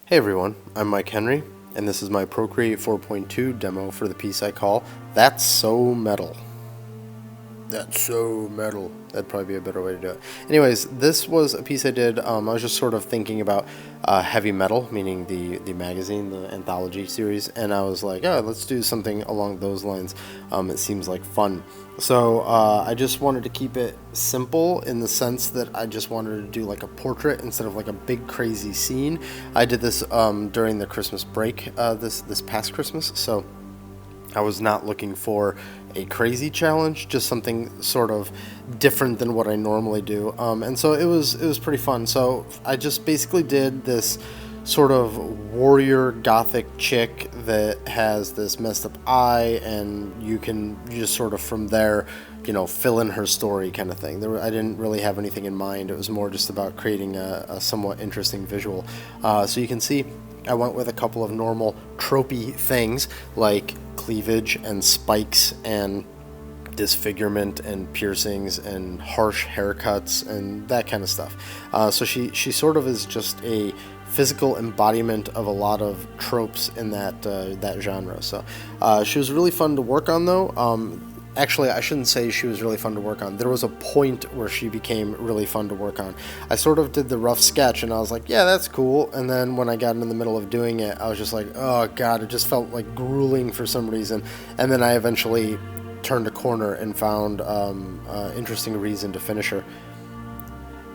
Hey everyone, I'm Mike Henry, and this is my Procreate 4.2 demo for the piece I call That's So Metal. That's so metal. That'd probably be a better way to do it. Anyways, this was a piece I did. I was just sort of thinking about heavy metal, meaning the magazine, the anthology series, and I was like, oh, let's do something along those lines. It seems like fun. So I just wanted to keep it simple in the sense that I just wanted to do like a portrait instead of like a big crazy scene. I did this during the Christmas break this past Christmas, so I was not looking for a crazy challenge, just something sort of different than what I normally do. And so it was pretty fun. So I just basically did this sort of warrior gothic chick that has this messed up eye, and you just sort of from there, fill in her story kind of thing. I didn't really have anything in mind. It was more just about creating a somewhat interesting visual. So you can see I went with a couple of normal tropey things like cleavage and spikes and disfigurement and piercings and harsh haircuts and that kind of stuff. So she sort of is just a physical embodiment of a lot of tropes in that genre. So she was really fun to work on, though. Actually, I shouldn't say she was really fun to work on. There was a point where she became really fun to work on. I sort of did the rough sketch, and I was like, yeah, that's cool. And then when I got in the middle of doing it, I was just like, oh, God, it just felt like grueling for some reason. And then I eventually turned a corner and found interesting reason to finish her.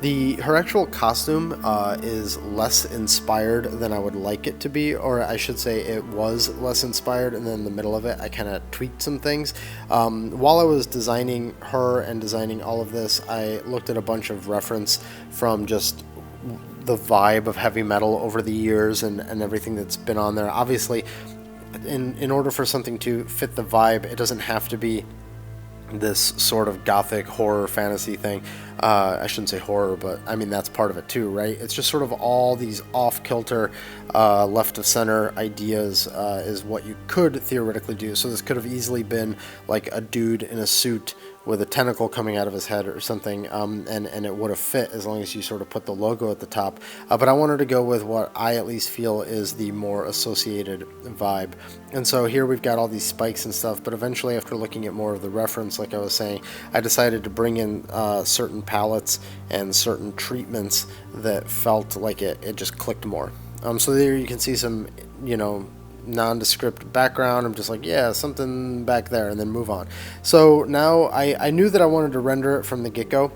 Her actual costume is less inspired than I would like it to be, or I should say it was less inspired, and then in the middle of it I kind of tweaked some things. While I was designing her and designing all of this, I looked at a bunch of reference from just the vibe of heavy metal over the years and everything that's been on there. Obviously, in order for something to fit the vibe, it doesn't have to be this sort of gothic horror fantasy thing. I shouldn't say horror, but I mean that's part of it too, right? It's just sort of all these off-kilter, left of center ideas is what you could theoretically do. So this could have easily been like a dude in a suit with a tentacle coming out of his head or something, and it would have fit as long as you sort of put the logo at the top. But I wanted to go with what I at least feel is the more associated vibe. And so here we've got all these spikes and stuff, but eventually after looking at more of the reference, like I was saying, I decided to bring in certain palettes and certain treatments that felt like it just clicked more. So there you can see some, nondescript background. I'm just like, yeah, something back there, and then move on. So now I knew that I wanted to render it from the get-go,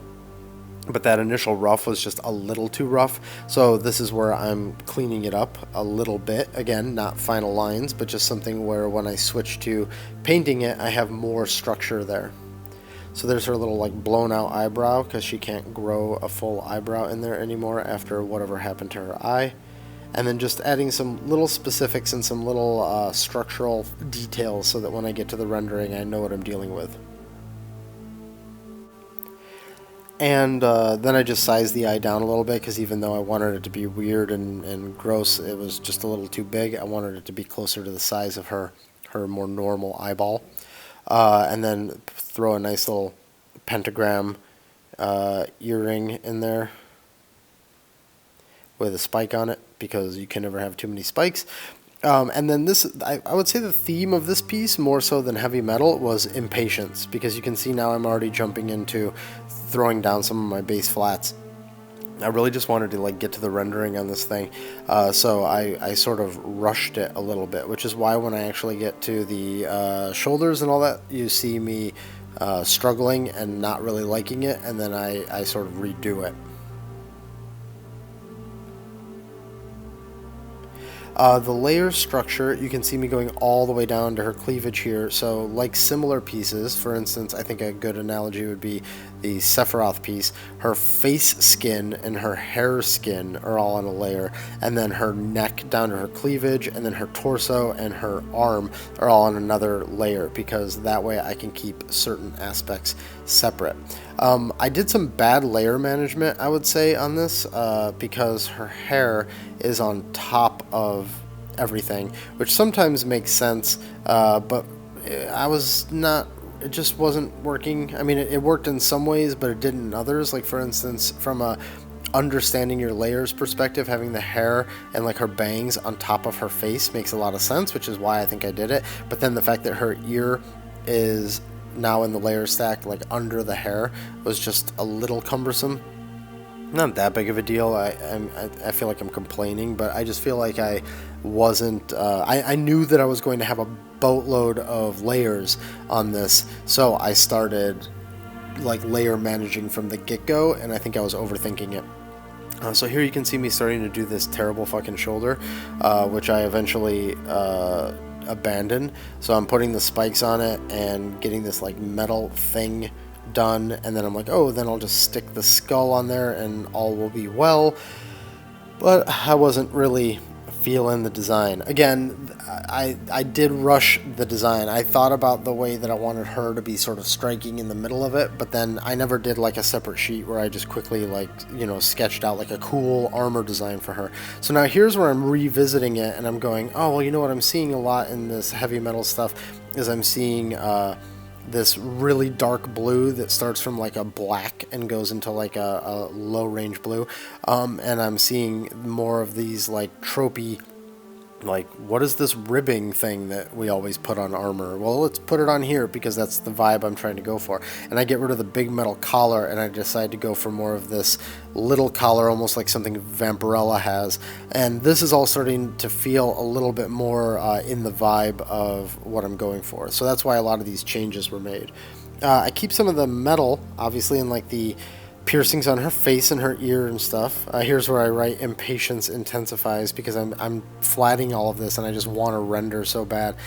but that initial rough was just a little too rough. So this is where I'm cleaning it up a little bit. Again, not final lines, but just something where when I switch to painting it, I have more structure there. So there's her little like blown out eyebrow because she can't grow a full eyebrow in there anymore after whatever happened to her eye. And then just adding some little specifics and some little structural details so that when I get to the rendering, I know what I'm dealing with. And then I just sized the eye down a little bit because even though I wanted it to be weird and gross, it was just a little too big. I wanted it to be closer to the size of her more normal eyeball. And then throw a nice little pentagram earring in there with a spike on it, because you can never have too many spikes. And then this, I would say the theme of this piece, more so than heavy metal, was impatience, because you can see now I'm already jumping into throwing down some of my base flats. I really just wanted to like get to the rendering on this thing, so I sort of rushed it a little bit, which is why when I actually get to the shoulders and all that, you see me struggling and not really liking it, and then I sort of redo it. The layer structure, you can see me going all the way down to her cleavage here. So like similar pieces, for instance, I think a good analogy would be the Sephiroth piece. Her face skin and her hair skin are all on a layer, and then her neck down to her cleavage, and then her torso and her arm are all on another layer, because that way I can keep certain aspects separate. I did some bad layer management, I would say, on this, because her hair is on top of everything, which sometimes makes sense, but I was not, it just wasn't working. I mean, it worked in some ways, but it didn't in others. Like, for instance, from a understanding your layers perspective, having the hair and like her bangs on top of her face makes a lot of sense, which is why I think I did it. But then the fact that her ear is now in the layer stack, like under the hair, was just a little cumbersome. Not that big of a deal. I feel like I'm complaining, but I just feel like I wasn't. I knew that I was going to have a boatload of layers on this, so I started like layer managing from the get-go, and I think I was overthinking it. So here you can see me starting to do this terrible fucking shoulder, which I eventually abandoned. So I'm putting the spikes on it and getting this like metal thing done, and then I'm like, oh, then I'll just stick the skull on there and all will be well. But I wasn't really feeling the design. Again, I did rush the design. I thought about the way that I wanted her to be sort of striking in the middle of it, but then I never did like a separate sheet where I just quickly like, you know, sketched out like a cool armor design for her. So now here's where I'm revisiting it and I'm going, oh, well, you know what I'm seeing a lot in this heavy metal stuff is I'm seeing this really dark blue that starts from like a black and goes into like a low range blue, and I'm seeing more of these like tropey, like, what is this ribbing thing that we always put on armor? Well, let's put it on here because that's the vibe I'm trying to go for. And I get rid of the big metal collar and I decide to go for more of this little collar, almost like something Vampirella has. And this is all starting to feel a little bit more in the vibe of what I'm going for. So that's why a lot of these changes were made. I keep some of the metal, obviously, in like the piercings on her face and her ear and stuff. Here's where I write impatience intensifies because I'm flatting all of this and I just want to render so bad.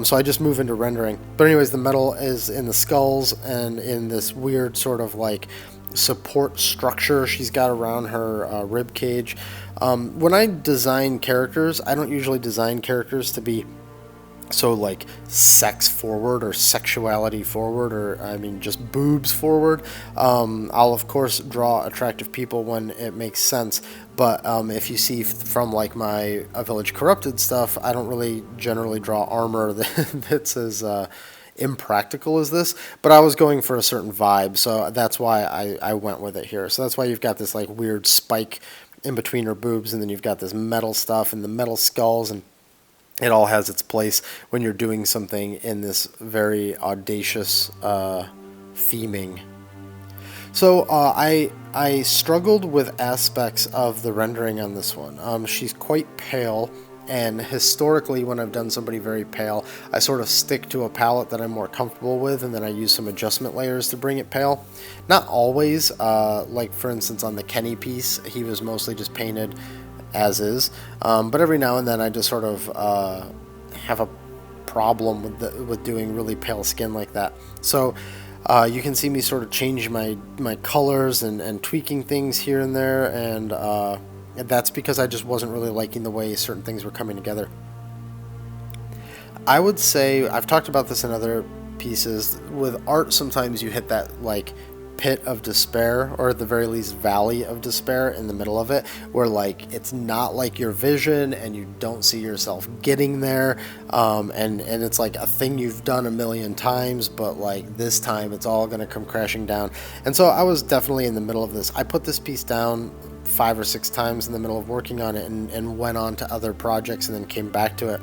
So I just move into rendering. But anyways, the metal is in the skulls and in this weird sort of like support structure she's got around her rib cage. When I design characters, I don't usually design characters to be so like sex forward or sexuality forward, or I mean just boobs forward. I'll of course draw attractive people when it makes sense, but if you see from like my A Village Corrupted stuff, I don't really generally draw armor that's as impractical as this, but I was going for a certain vibe, so that's why I went with it here. So that's why you've got this like weird spike in between her boobs, and then you've got this metal stuff and the metal skulls, and it all has its place when you're doing something in this very audacious theming. So I struggled with aspects of the rendering on this one. She's quite pale, and historically when I've done somebody very pale, I sort of stick to a palette that I'm more comfortable with, and then I use some adjustment layers to bring it pale. Not always, like for instance on the Kenny piece, he was mostly just painted as is, but every now and then I just sort of have a problem with doing really pale skin like that. So you can see me sort of change my colors and tweaking things here and there, and that's because I just wasn't really liking the way certain things were coming together. I would say, I've talked about this in other pieces, with art sometimes you hit that like pit of despair, or at the very least valley of despair in the middle of it, where like it's not like your vision and you don't see yourself getting there, and it's like a thing you've done a million times, but like this time it's all going to come crashing down. And so I was definitely in the middle of this. I put this piece down 5 or 6 times in the middle of working on it, and went on to other projects and then came back to it.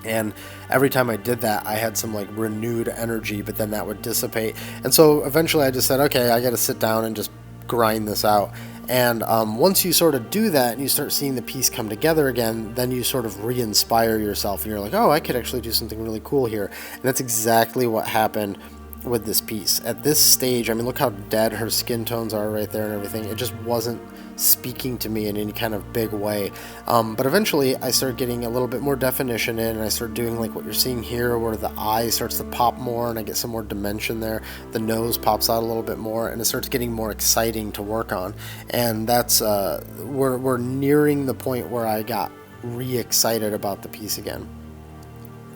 And every time I did that, I had some like renewed energy, but then that would dissipate. And so eventually I just said, okay, I got to sit down and just grind this out. And once you sort of do that and you start seeing the piece come together again, then you sort of re-inspire yourself and you're like, oh, I could actually do something really cool here. And that's exactly what happened with this piece. At this stage, I mean, look how dead her skin tones are right there and everything. It just wasn't speaking to me in any kind of big way. But eventually I started getting a little bit more definition in, and I started doing like what you're seeing here, where the eye starts to pop more and I get some more dimension there. The nose pops out a little bit more and it starts getting more exciting to work on. And that's we're nearing the point where I got re-excited about the piece again.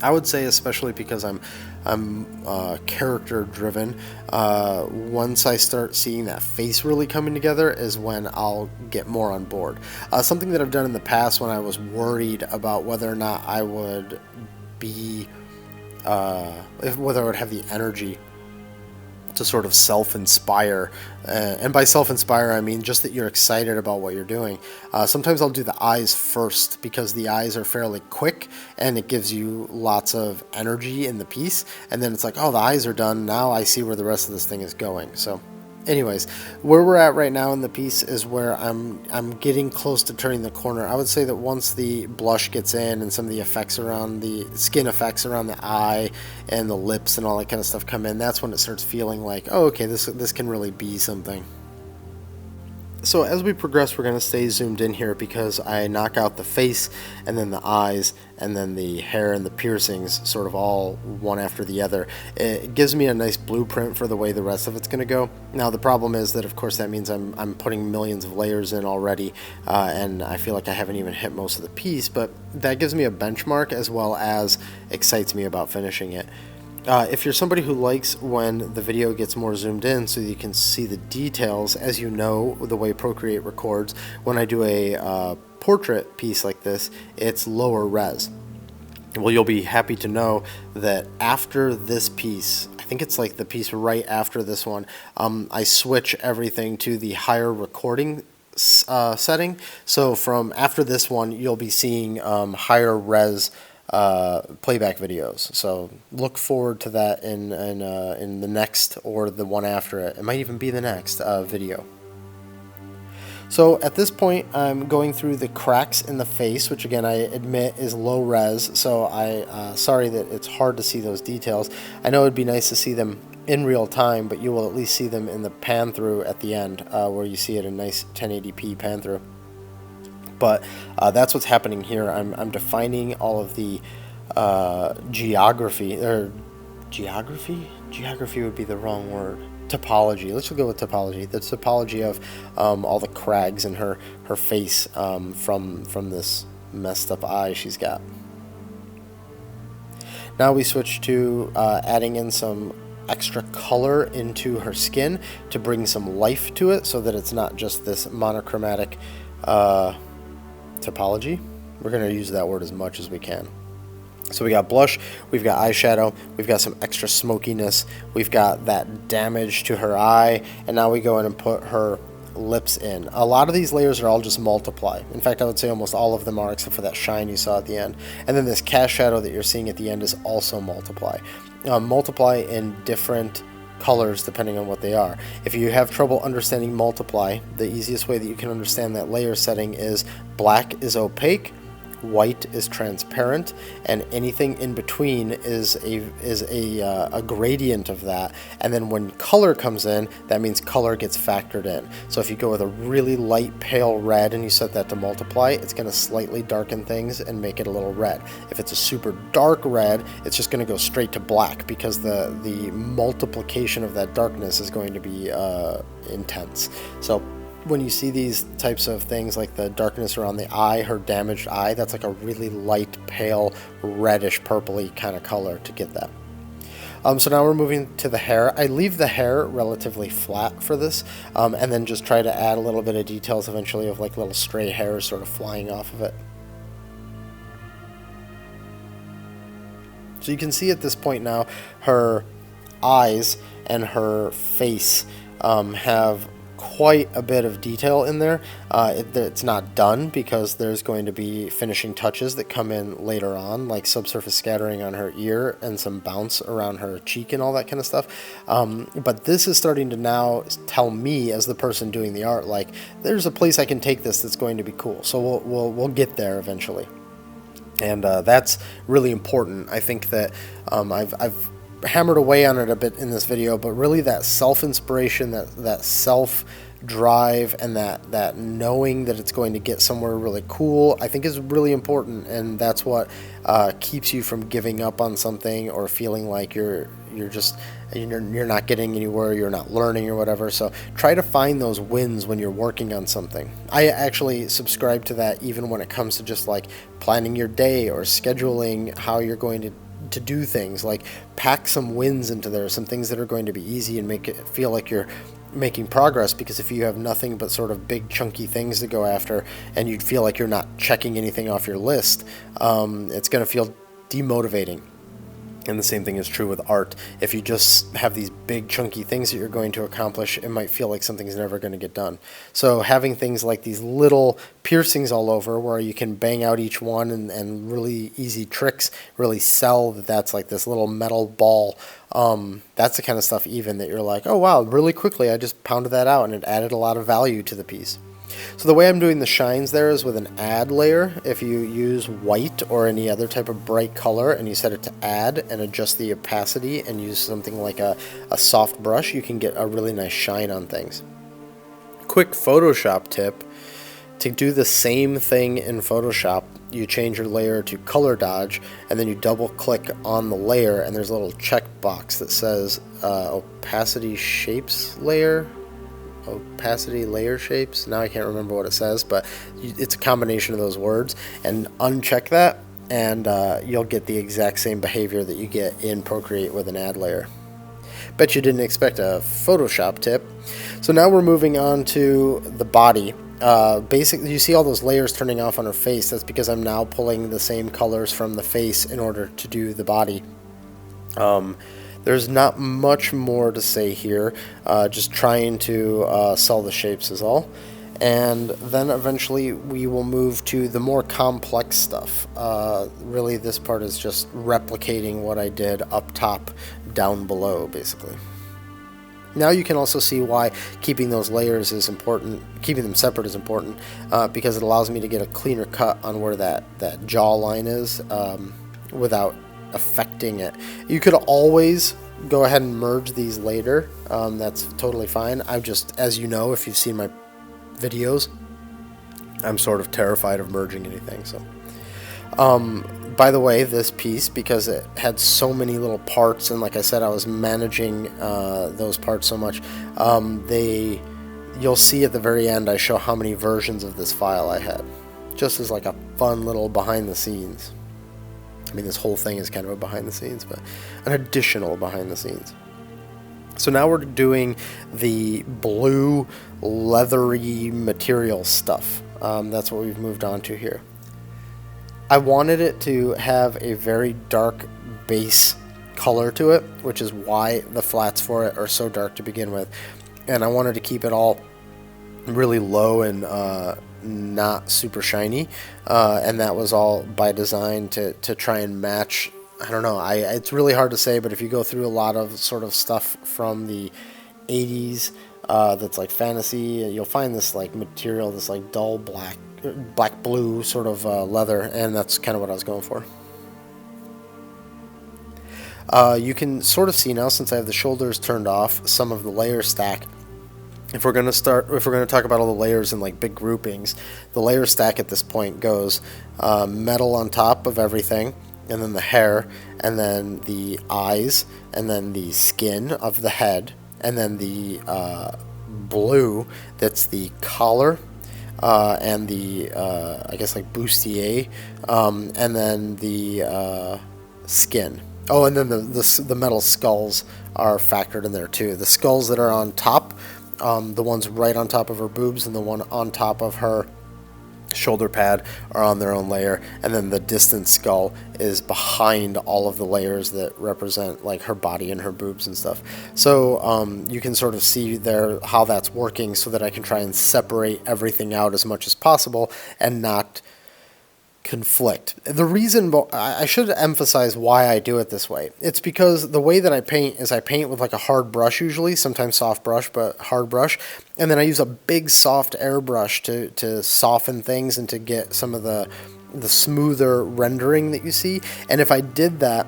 I would say, especially because I'm character driven, once I start seeing that face really coming together is when I'll get more on board. Something that I've done in the past when I was worried about whether or not I would be whether I would have the energy to sort of self-inspire. And by self-inspire, I mean just that you're excited about what you're doing. Sometimes I'll do the eyes first because the eyes are fairly quick and it gives you lots of energy in the piece. And then it's like, oh, the eyes are done. Now I see where the rest of this thing is going. So anyways, where we're at right now in the piece is where I'm getting close to turning the corner. I would say that once the blush gets in and some of the effects around the skin effects around the eye and the lips and all that kind of stuff come in, that's when it starts feeling like, oh, okay, this can really be something. So as we progress, we're going to stay zoomed in here because I knock out the face and then the eyes and then the hair and the piercings sort of all one after the other. It gives me a nice blueprint for the way the rest of it's going to go. Now the problem is that of course that means I'm putting millions of layers in already and I feel like I haven't even hit most of the piece, but that gives me a benchmark as well as excites me about finishing it. If you're somebody who likes when the video gets more zoomed in so you can see the details, as you know, the way Procreate records, when I do a portrait piece like this, it's lower res. Well, you'll be happy to know that after this piece, I think it's like the piece right after this one, I switch everything to the higher recording setting. So from after this one, you'll be seeing higher res playback videos. So look forward to that in the next or the one after it. It might even be the next video. So at this point, I'm going through the cracks in the face, which again I admit is low res. So sorry that it's hard to see those details. I know it'd be nice to see them in real time, but you will at least see them in the pan through at the end, where you see it in nice 1080p pan through. But that's what's happening here. I'm defining all of the geography, or geography? Geography would be the wrong word. Topology. Let's go with topology. The topology of all the crags in her face from this messed up eye she's got. Now we switch to adding in some extra color into her skin to bring some life to it so that it's not just this monochromatic topology. We're going to use that word as much as we can. So we got blush, we've got eyeshadow, we've got some extra smokiness, we've got that damage to her eye, and now we go in and put her lips in. A lot of these layers are all just multiply. In fact, I would say almost all of them are, except for that shine you saw at the end. And then this cast shadow that you're seeing at the end is also multiply. Multiply in different colors depending on what they are. If you have trouble understanding multiply, the easiest way that you can understand that layer setting is black is opaque, white is transparent, and anything in between is a gradient of that. And then when color comes in, that means color gets factored in. So if you go with a really light pale red and you set that to multiply, it's going to slightly darken things and make it a little red. If it's a super dark red, it's just going to go straight to black because the multiplication of that darkness is going to be intense. So when you see these types of things like the darkness around the eye, her damaged eye, that's like a really light, pale, reddish, purpley kind of color to get that. So now we're moving to the hair. I leave the hair relatively flat for this, and then just try to add a little bit of details eventually of like little stray hairs sort of flying off of it. So you can see at this point now her eyes and her face have quite a bit of detail in there. It's not done because there's going to be finishing touches that come in later on, like subsurface scattering on her ear and some bounce around her cheek and all that kind of stuff. But this is starting to now tell me as the person doing the art, like, there's a place I can take this that's going to be cool. So we'll get there eventually. And that's really important. I think that I've hammered away on it a bit in this video, but really that self-inspiration, that self-drive, and that knowing that it's going to get somewhere really cool, I think is really important, and that's what keeps you from giving up on something or feeling like you're not getting anywhere, you're not learning or whatever. So try to find those wins when you're working on something. I actually subscribe to that even when it comes to just like planning your day or scheduling how you're going to do things. Like, pack some wins into there, some things that are going to be easy and make it feel like you're making progress, because if you have nothing but sort of big chunky things to go after and you'd feel like you're not checking anything off your list, it's going to feel demotivating. And the same thing is true with art. If you just have these big chunky things that you're going to accomplish, it might feel like something's never going to get done. So having things like these little piercings all over where you can bang out each one and really easy tricks really sell that that's like this little metal ball. That's the kind of stuff even that you're like, oh wow, really quickly I just pounded that out and it added a lot of value to the piece. So the way I'm doing the shines there is with an add layer. If you use white or any other type of bright color and you set it to add and adjust the opacity and use something like a soft brush, you can get a really nice shine on things. Quick Photoshop tip: to do the same thing in Photoshop, you change your layer to color dodge and then you double click on the layer and there's a little checkbox that says opacity shapes layer. Opacity layer shapes. Now I can't remember what it says, but it's a combination of those words, and uncheck that and you'll get the exact same behavior that you get in Procreate with an add layer. Bet you didn't expect a Photoshop tip. So now we're moving on to the body. Basically, you see all those layers turning off on her face. That's because I'm now pulling the same colors from the face in order to do the body. There's not much more to say here, just trying to sell the shapes is all. And then eventually we will move to the more complex stuff. Really this part is just replicating what I did up top, down below, basically. Now you can also see why keeping those layers is important, keeping them separate is important, because it allows me to get a cleaner cut on where that jaw line is without affecting it. You could always go ahead and merge these later. That's totally fine. I'm just, as you know, if you've seen my videos, I'm sort of terrified of merging anything. So by the way, this piece, because it had so many little parts, and like I said, I was managing those parts so much, you'll see at the very end I show how many versions of this file I had, just as like a fun little behind the scenes. I mean, this whole thing is kind of a behind the scenes, but an additional behind the scenes. So now we're doing the blue leathery material stuff. That's what we've moved on to here. I wanted it to have a very dark base color to it, which is why the flats for it are so dark to begin with. And I wanted to keep it all really low and not super shiny, and that was all by design to try and match. I don't know, it's really hard to say, but if you go through a lot of sort of stuff from the 80s that's like fantasy, you'll find this like material, this like dull black blue sort of leather, and that's kind of what I was going for. You can sort of see now, since I have the shoulders turned off, some of the layer stack. If we're going to talk about all the layers in like big groupings, the layer stack at this point goes metal on top of everything, and then the hair, and then the eyes, and then the skin of the head, and then the blue that's the collar, and the I guess like bustier, and then the skin. Oh, and then the metal skulls are factored in there too. The skulls that are on top, the ones right on top of her boobs and the one on top of her shoulder pad are on their own layer, and then the distant skull is behind all of the layers that represent like her body and her boobs and stuff. So you can sort of see there how that's working, so that I can try and separate everything out as much as possible and not conflict. The reason, I should emphasize why I do it this way. It's because the way that I paint is I paint with like a hard brush usually, sometimes soft brush, but hard brush, and then I use a big soft airbrush to soften things and to get some of the smoother rendering that you see. And if I did that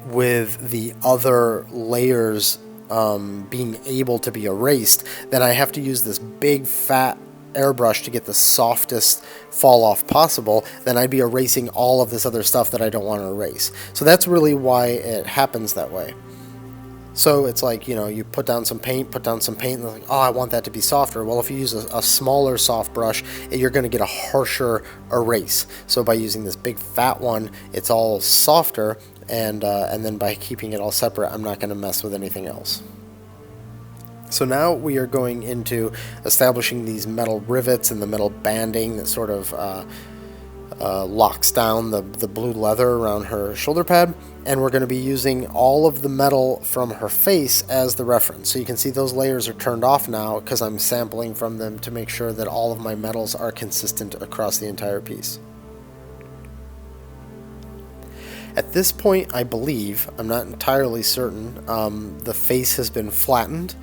with the other layers being able to be erased, then I have to use this big fat airbrush to get the softest fall off possible. Then I'd be erasing all of this other stuff that I don't want to erase. So that's really why it happens that way. So it's like, you know, you put down some paint, and like, oh, I want that to be softer. Well, if you use a smaller soft brush, you're going to get a harsher erase. So by using this big fat one, it's all softer, and then by keeping it all separate, I'm not going to mess with anything else. So now we are going into establishing these metal rivets and the metal banding that sort of locks down the blue leather around her shoulder pad, and we're going to be using all of the metal from her face as the reference. So you can see those layers are turned off now because I'm sampling from them to make sure that all of my metals are consistent across the entire piece. At this point, I believe, I'm not entirely certain, the face has been flattened,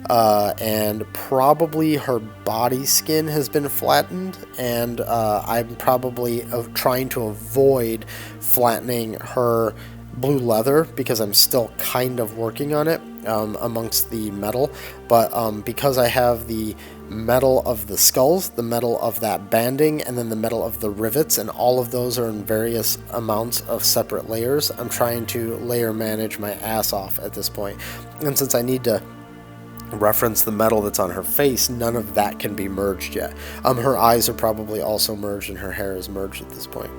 and probably her body skin has been flattened, and I'm probably trying to avoid flattening her blue leather because I'm still kind of working on it amongst the metal, but because I have the metal of the skulls, the metal of that banding, and then the metal of the rivets, and all of those are in various amounts of separate layers, I'm trying to layer manage my ass off at this point. And since I need to reference the metal that's on her face, none of that can be merged yet. Her eyes are probably also merged, and her hair is merged at this point.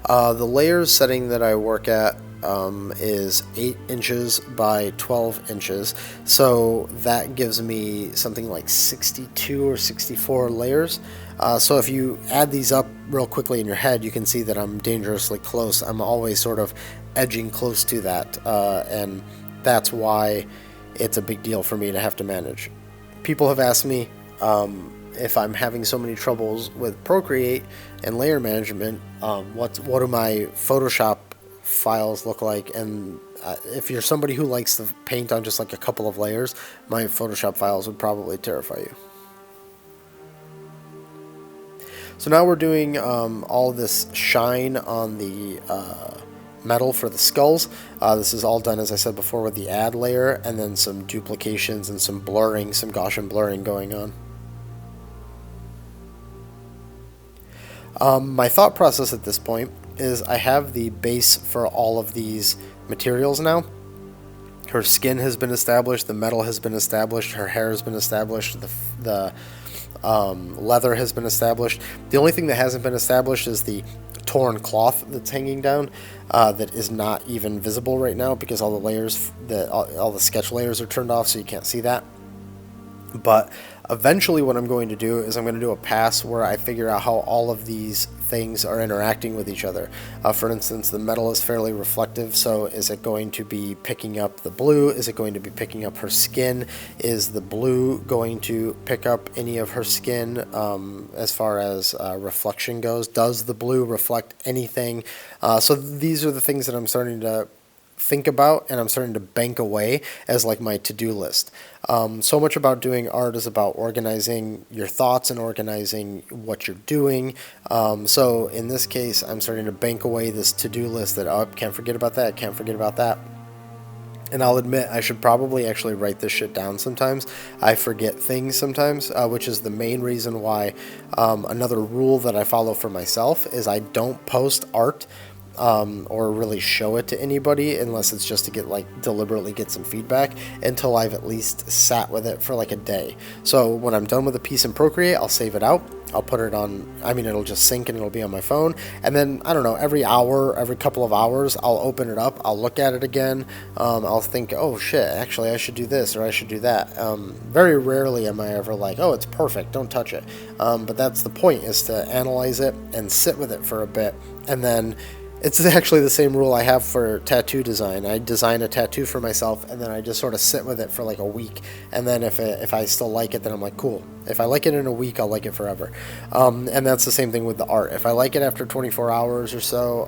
The layers setting that I work at is 8 inches by 12 inches, so that gives me something like 62 or 64 layers. So if you add these up real quickly in your head, you can see that I'm dangerously close. I'm always sort of edging close to that, and that's why it's a big deal for me to have to manage. People have asked me if I'm having so many troubles with Procreate and layer management, what do my Photoshop files look like? And if you're somebody who likes to paint on just like a couple of layers, my Photoshop files would probably terrify you. So now we're doing all this shine on the metal for the skulls. This is all done, as I said before, with the add layer, and then some duplications and some blurring, some Gaussian blurring going on. My thought process at this point is I have the base for all of these materials now. Her skin has been established, the metal has been established, her hair has been established, the leather has been established. The only thing that hasn't been established is the torn cloth that's hanging down, that is not even visible right now because all the layers, all the sketch layers are turned off, so you can't see that. But eventually what I'm going to do is I'm going to do a pass where I figure out how all of these things are interacting with each other. For instance, the metal is fairly reflective, so is it going to be picking up the blue? Is it going to be picking up her skin? Is the blue going to pick up any of her skin as far as reflection goes? Does the blue reflect anything? So these are the things that I'm starting to think about, and I'm starting to bank away as like my to-do list. So much about doing art is about organizing your thoughts and organizing what you're doing. So in this case, I'm starting to bank away this to-do list that, oh, can't forget about that, can't forget about that. And I'll admit, I should probably actually write this shit down sometimes. I forget things sometimes, which is the main reason why another rule that I follow for myself is I don't post art or really show it to anybody unless it's just to get deliberately get some feedback until I've at least sat with it for like a day. So when I'm done with a piece in Procreate, I'll save it out. I'll put it on, it'll just sync and it'll be on my phone. And then, I don't know, every hour, every couple of hours, I'll open it up, I'll look at it again, I'll think, oh shit, actually I should do this or I should do that. Very rarely am I ever like, oh, it's perfect, don't touch it. But that's the point, is to analyze it and sit with it for a bit. And then it's actually the same rule I have for tattoo design. I design a tattoo for myself, and then I just sort of sit with it for like a week. And then if I still like it, then I'm like, cool. If I like it in a week, I'll like it forever. And that's the same thing with the art. If I like it after 24 hours or so,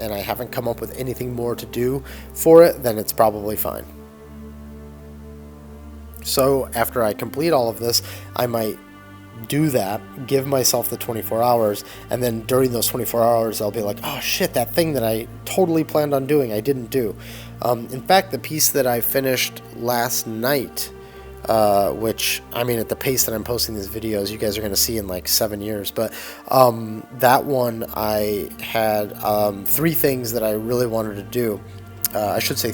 and I haven't come up with anything more to do for it, then it's probably fine. So after I complete all of this, I might do that, give myself the 24 hours, and then during those 24 hours I'll be like, oh shit, that thing that I totally planned on doing I didn't do. In fact, the piece that I finished last night, which at the pace that I'm posting these videos, you guys are going to see in like 7 years, but that one I had 3 things that I really wanted to do. I should say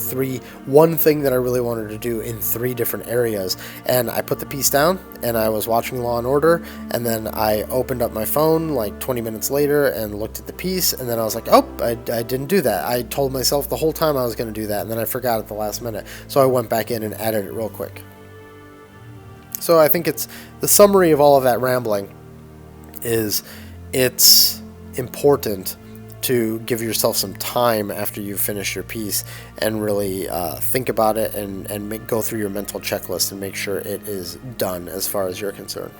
one thing that I really wanted to do in 3 different areas. And I put the piece down and I was watching Law and Order, and then I opened up my phone like 20 minutes later and looked at the piece, and then I was like, oh, I didn't do that. I told myself the whole time I was going to do that, and then I forgot at the last minute. So I went back in and added it real quick. So I think it's the summary of all of that rambling is it's important to give yourself some time after you finish your piece and really think about it and go through your mental checklist and make sure it is done as far as you're concerned.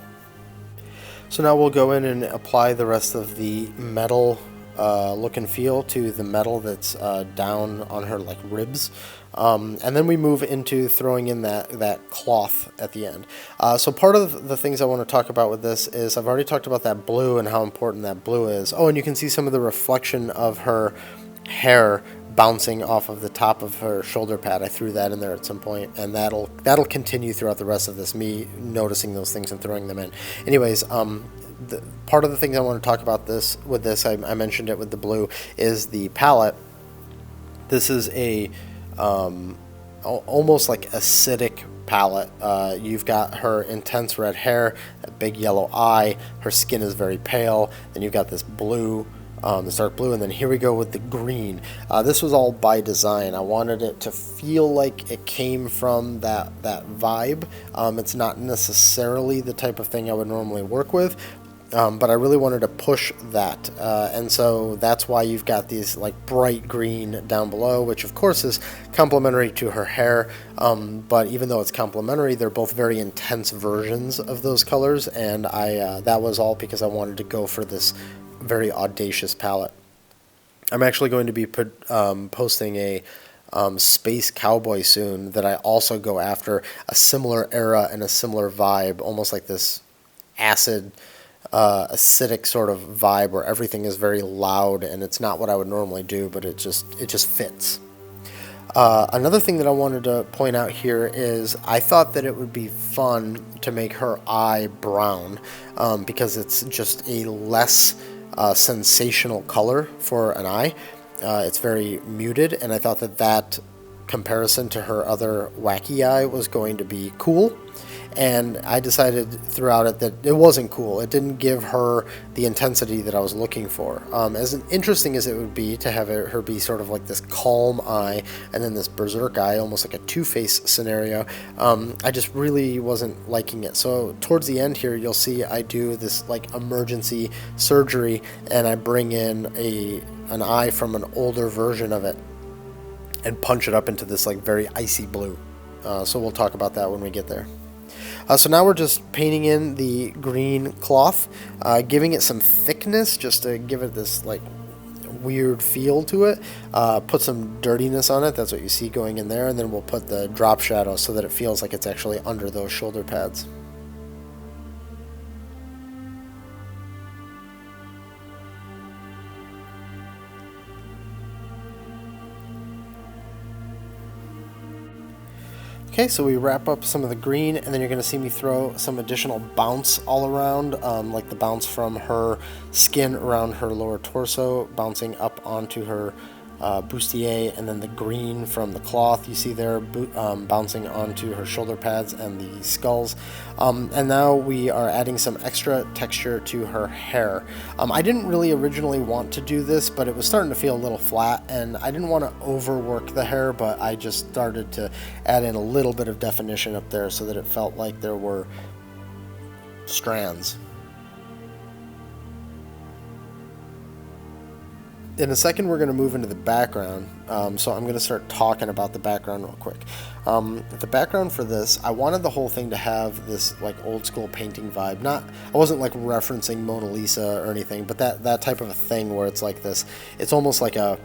So now we'll go in and apply the rest of the metal look and feel to the metal that's down on her like ribs. And then we move into throwing in that cloth at the end. So part of the things I want to talk about with this is I've already talked about that blue and how important that blue is. Oh, and you can see some of the reflection of her hair bouncing off of the top of her shoulder pad. I threw that in there at some point, and that'll continue throughout the rest of this, me noticing those things and throwing them in. Anyways, part of the things I want to talk about with this, I mentioned it with the blue, is the palette. This is a almost like acidic palette. You've got her intense red hair, a big yellow eye, her skin is very pale, then you've got this blue, this dark blue, and then here we go with the green. This was all by design. I wanted it to feel like it came from that vibe. It's not necessarily the type of thing I would normally work with, but I really wanted to push that, and so that's why you've got these like bright green down below, which of course is complementary to her hair, but even though it's complementary, they're both very intense versions of those colors, and that was all because I wanted to go for this very audacious palette. I'm actually going to be posting a space cowboy soon that I also go after a similar era and a similar vibe, almost like this acid acidic sort of vibe where everything is very loud, and it's not what I would normally do, but it just fits. Another thing that I wanted to point out here is I thought that it would be fun to make her eye brown, because it's just a less sensational color for an eye. It's very muted, and I thought that comparison to her other wacky eye was going to be cool. And I decided throughout it that it wasn't cool. It didn't give her the intensity that I was looking for. As interesting as it would be to have her be sort of like this calm eye and then this berserk eye, almost like a Two-Face scenario, I just really wasn't liking it. So towards the end here, you'll see I do this like emergency surgery, and I bring in an eye from an older version of it and punch it up into this like very icy blue. So we'll talk about that when we get there. So now we're just painting in the green cloth, giving it some thickness just to give it this like weird feel to it. Put some dirtiness on it, that's what you see going in there, and then we'll put the drop shadow so that it feels like it's actually under those shoulder pads. Okay, so we wrap up some of the green, and then you're going to see me throw some additional bounce all around, like the bounce from her skin around her lower torso, bouncing up onto her bustier, and then the green from the cloth you see there bouncing onto her shoulder pads and the skulls. And now we are adding some extra texture to her hair. I didn't really originally want to do this, but it was starting to feel a little flat, and I didn't want to overwork the hair, but I just started to add in a little bit of definition up there so that it felt like there were strands. In a second, we're going to move into the background, so I'm going to start talking about the background real quick. The background for this, I wanted the whole thing to have this like old school painting vibe. I wasn't like referencing Mona Lisa or anything, but that type of a thing where it's like this. It's almost like a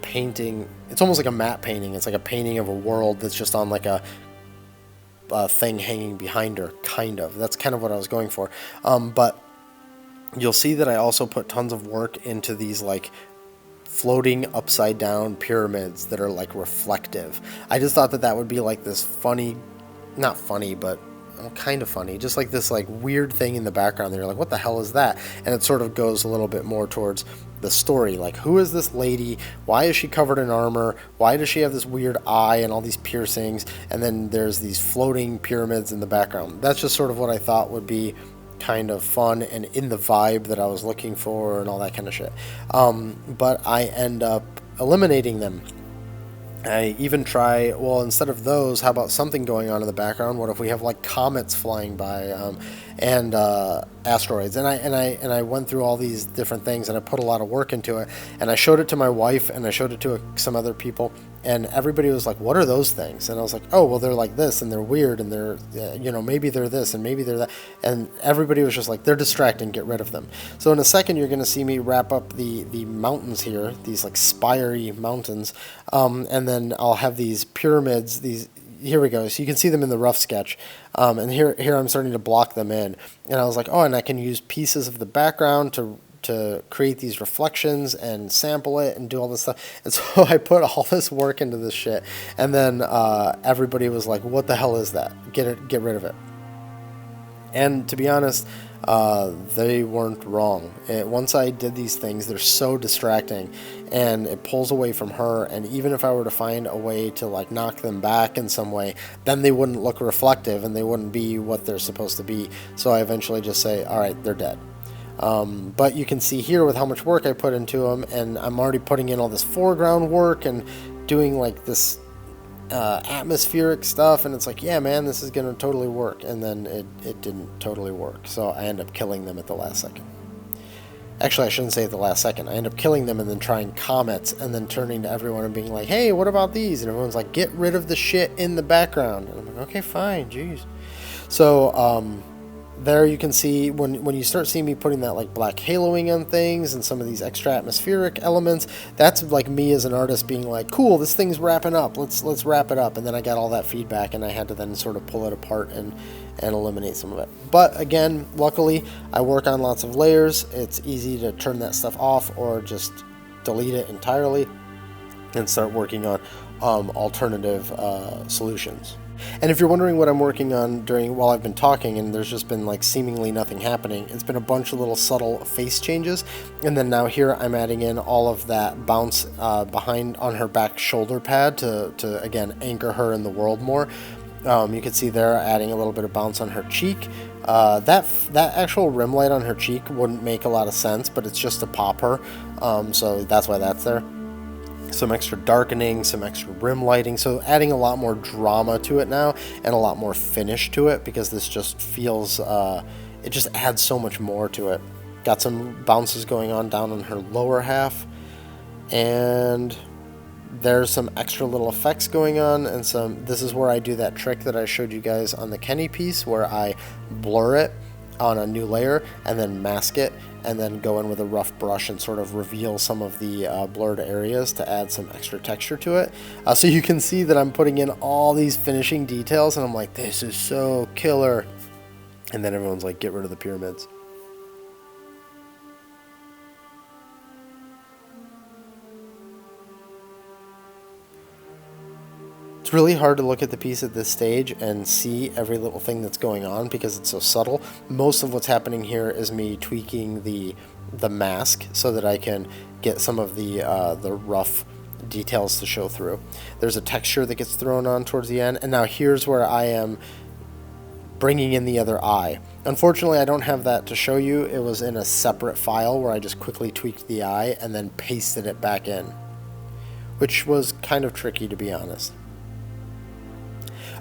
painting. It's almost like a matte painting. It's like a painting of a world that's just on like a thing hanging behind her, kind of. That's kind of what I was going for. But you'll see that I also put tons of work into these like floating upside down pyramids that are like reflective. I just thought that would be like this funny, not funny, but kind of funny, just like this like weird thing in the background that you're like, what the hell is that? And it sort of goes a little bit more towards the story, like who is this lady, why is she covered in armor, why does she have this weird eye and all these piercings, and then there's these floating pyramids in the background. That's just sort of what I thought would be kind of fun and in the vibe that I was looking for and all that kind of shit. But I end up eliminating them. I even try, well, instead of those, how about something going on in the background? What if we have like comets flying by? and asteroids. And I went through all these different things, and I put a lot of work into it. And I showed it to my wife, and I showed it to some other people, and everybody was like, "What are those things?" And I was like, "Oh, well, they're like this, and they're weird, and they're maybe they're this, and maybe they're that." And everybody was just like, "They're distracting. Get rid of them." So in a second, you're going to see me wrap up the mountains here, these like spiry mountains, and then I'll have these pyramids. Here we go. So you can see them in the rough sketch, and here I'm starting to block them in. And I was like, oh, and I can use pieces of the background to create these reflections and sample it and do all this stuff. And so I put all this work into this shit, and then everybody was like, "What the hell is that? Get rid of it." And to be honest, they weren't wrong. Once I did these things, they're so distracting, and it pulls away from her. And even if I were to find a way to like knock them back in some way, then they wouldn't look reflective and they wouldn't be what they're supposed to be. So I eventually just say, all right, they're dead. But you can see here with how much work I put into them, and I'm already putting in all this foreground work and doing like this atmospheric stuff, and it's like, yeah, man, this is gonna totally work. And then it didn't totally work, so I end up killing them at the last second. Actually, I shouldn't say at the last second. I end up killing them and then trying comets, and then turning to everyone and being like, hey, what about these? And everyone's like, get rid of the shit in the background. And I'm like, okay, fine, jeez. So there you can see when you start seeing me putting that like black haloing on things and some of these extra atmospheric elements, that's like me as an artist being like, cool, this thing's wrapping up, let's wrap it up. And then I got all that feedback, and I had to then sort of pull it apart and eliminate some of it. But again, luckily I work on lots of layers. It's easy to turn that stuff off or just delete it entirely and start working on alternative solutions. And if you're wondering what I'm working on while I've been talking and there's just been like seemingly nothing happening, it's been a bunch of little subtle face changes. And then now here I'm adding in all of that bounce behind on her back shoulder pad to again anchor her in the world more. You can see there adding a little bit of bounce on her cheek. That actual rim light on her cheek wouldn't make a lot of sense, but it's just to pop her. So that's why that's there. Some extra darkening, some extra rim lighting, so adding a lot more drama to it now and a lot more finish to it, because this just feels it just adds so much more to it. Got some bounces going on down her lower half, and there's some extra little effects going on, and this is where I do that trick that I showed you guys on the Kenny piece, where I blur it on a new layer and then mask it, and then go in with a rough brush and sort of reveal some of the blurred areas to add some extra texture to it. So you can see that I'm putting in all these finishing details, and I'm like, this is so killer. And then everyone's like, get rid of the pyramids. It's really hard to look at the piece at this stage and see every little thing that's going on because it's so subtle. Most of what's happening here is me tweaking the mask so that I can get some of the rough details to show through. There's a texture that gets thrown on towards the end, and now here's where I am bringing in the other eye. Unfortunately, I don't have that to show you. It was in a separate file where I just quickly tweaked the eye and then pasted it back in, which was kind of tricky, to be honest.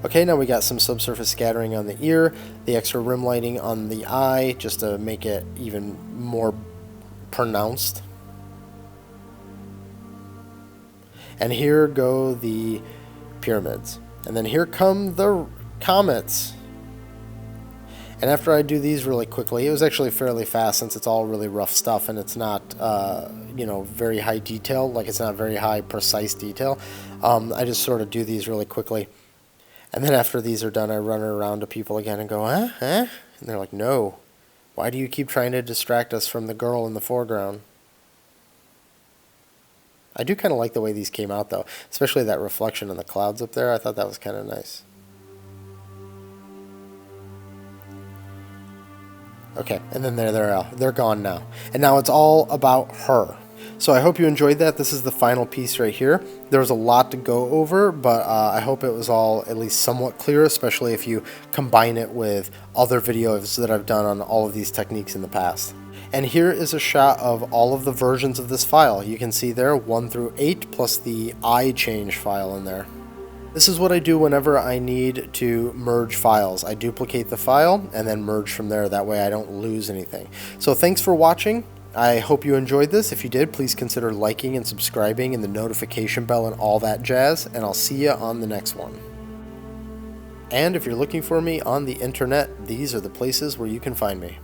Okay, now we got some subsurface scattering on the ear, the extra rim lighting on the eye, just to make it even more pronounced. And here go the pyramids. And then here come the comets. And after I do these really quickly, it was actually fairly fast since it's all really rough stuff and it's not, very high detail, like it's not very high precise detail. I just sort of do these really quickly. And then after these are done, I run around to people again and go, huh? And they're like, no. Why do you keep trying to distract us from the girl in the foreground? I do kind of like the way these came out, though. Especially that reflection in the clouds up there. I thought that was kind of nice. Okay, and then they're gone now. And now it's all about her. So I hope you enjoyed that. This is the final piece right here. There was a lot to go over, but I hope it was all at least somewhat clear, especially if you combine it with other videos that I've done on all of these techniques in the past. And here is a shot of all of the versions of this file. You can see there 1 through 8 plus the eye change file in there. This is what I do whenever I need to merge files. I duplicate the file and then merge from there. That way I don't lose anything. So thanks for watching. I hope you enjoyed this. If you did, please consider liking and subscribing and the notification bell and all that jazz. And I'll see you on the next one. And if you're looking for me on the internet, these are the places where you can find me.